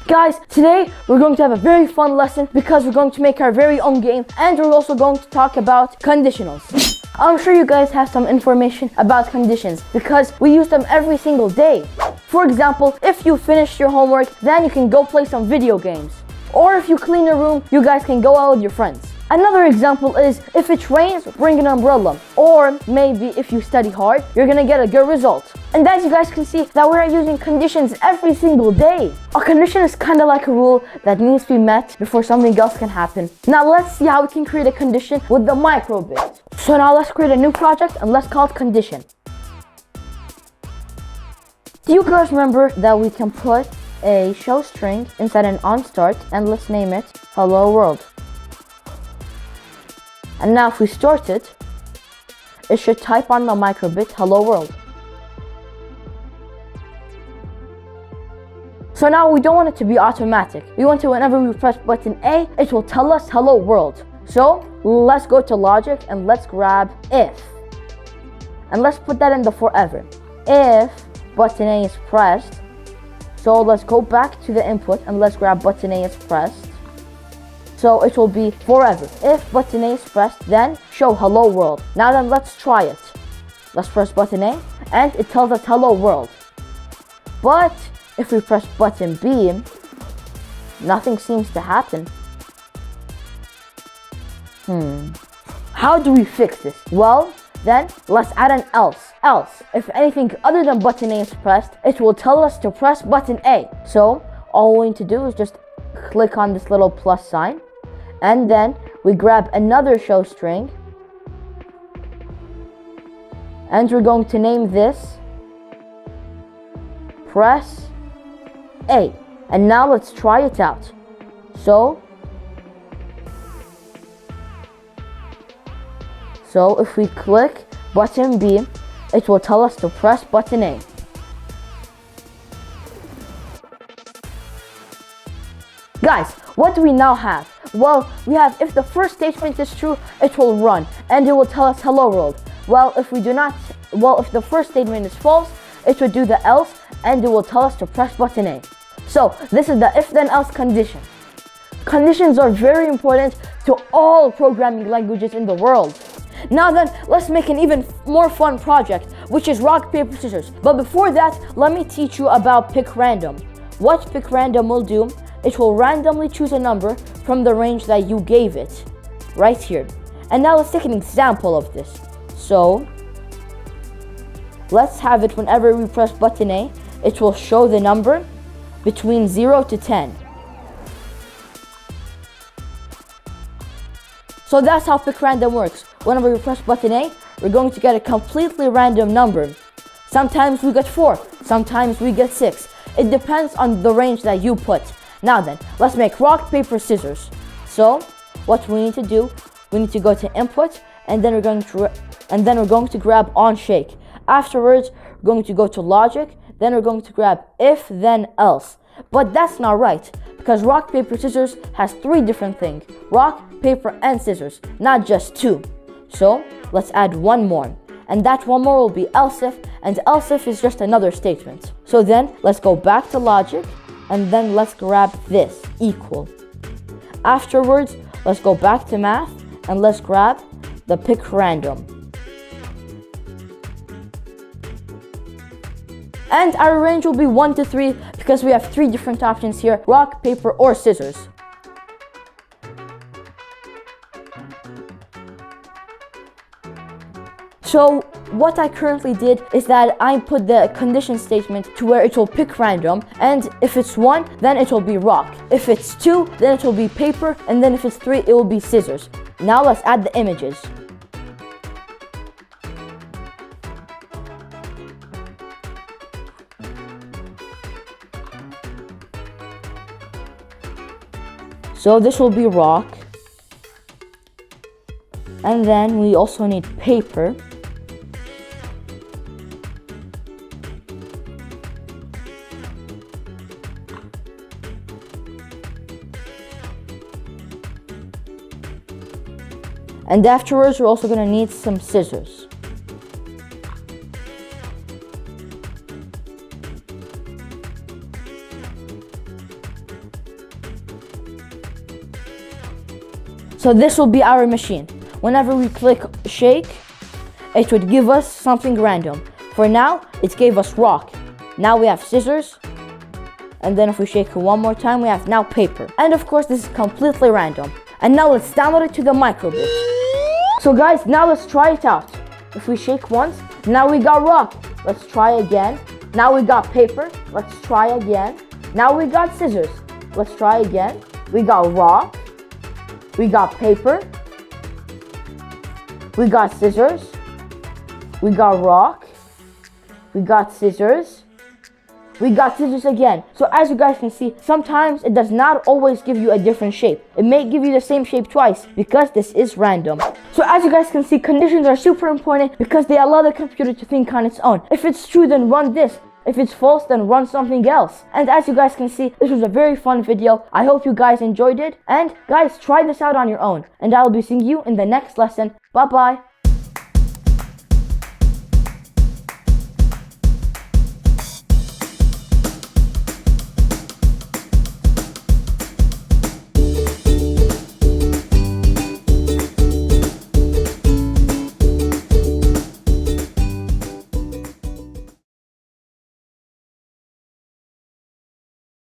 Guys, today we're going to have a very fun lesson because we're going to make our very own game, and we're also going to talk about conditionals. I'm sure you guys have some information about conditions because we use them every single day. For example, if you finish your homework, then you can go play some video games. Or if you clean your room, you guys can go out with your friends. Another example is if it rains, bring an umbrella. Or maybe if you study hard, you're gonna get a good result. And as you guys can see, that we're using conditions every single day. A condition is kind of like a rule that needs to be met before something else can happen. Now let's see how we can create a condition with the MicroBit. So now let's create a new project and let's call it condition. Do you guys remember that we can put a show string inside an onStart, and let's name it Hello World. And now if we start it, it should type on the MicroBit Hello World. So now we don't want it to be automatic. We want to, whenever we press button A, it will tell us Hello World. So let's go to logic and let's grab if. And let's put that in the forever. If button A is pressed, so let's go back to the input and let's grab button A is pressed. So it will be forever. If button A is pressed, then show Hello World. Now then, let's try it. Let's press button A and it tells us Hello World. But if we press button B, nothing seems to happen. How do we fix this? Well, then let's add an else. Else, if anything other than button A is pressed, it will tell us to press button A. So all we need to do is just click on this little plus sign, and then we grab another show string, and we're going to name this press A. And now let's try it out. So if we click button B, it will tell us to press button A. Guys, what do we now have? Well, we have if the first statement is true, it will run and it will tell us Hello World. Well, if the first statement is false, it will do the else and it will tell us to press button A. So this is the if then else condition. Conditions are very important to all programming languages in the world. Now then, let's make an even more fun project, which is rock, paper, scissors. But before that, let me teach you about pick random. What pick random will do, it will randomly choose a number from the range that you gave it, right here. And now let's take an example of this. So let's have it whenever we press button A, it will show the number between 0 to 10. So that's how pick random works. Whenever we press button A, we're going to get a completely random number. Sometimes we get 4, sometimes we get 6. It depends on the range that you put. Now then, let's make rock, paper, scissors. So what we need to do, we need to go to input, and then we're going to grab on shake. Afterwards, we're going to go to logic, then we're going to grab if then else. But that's not right, because rock, paper, scissors has 3 different things. Rock, paper, and scissors, not just 2. So let's add one more, and that one more will be else if, and else if is just another statement. So then let's go back to logic, and then let's grab this equal. Afterwards, let's go back to math and let's grab the pick random. And our range will be 1 to 3 because we have 3 different options here: rock, paper, or scissors. So what I currently did is that I put the condition statement to where it will pick random, and if it's 1, then it will be rock. If it's 2, then it will be paper, and then if it's 3, it will be scissors. Now let's add the images. So this will be rock, and then we also need paper. And afterwards, we're also going to need some scissors. So this will be our machine. Whenever we click shake, it would give us something random. For now, it gave us rock. Now we have scissors. And then if we shake it one more time, we have now paper. And of course, this is completely random. And now let's download it to the MicroBit. So guys, now let's try it out. If we shake once, now we got rock. Let's try again. Now we got paper. Let's try again. Now we got scissors. Let's try again. We got rock. We got paper. We got scissors. We got rock. We got scissors. We got scissors again. So as you guys can see, sometimes it does not always give you a different shape. It may give you the same shape twice because this is random. So as you guys can see, conditions are super important because they allow the computer to think on its own. If it's true, then run this. If it's false, then run something else. And as you guys can see, this was a very fun video. I hope you guys enjoyed it. And guys, try this out on your own. And I'll be seeing you in the next lesson. Bye bye.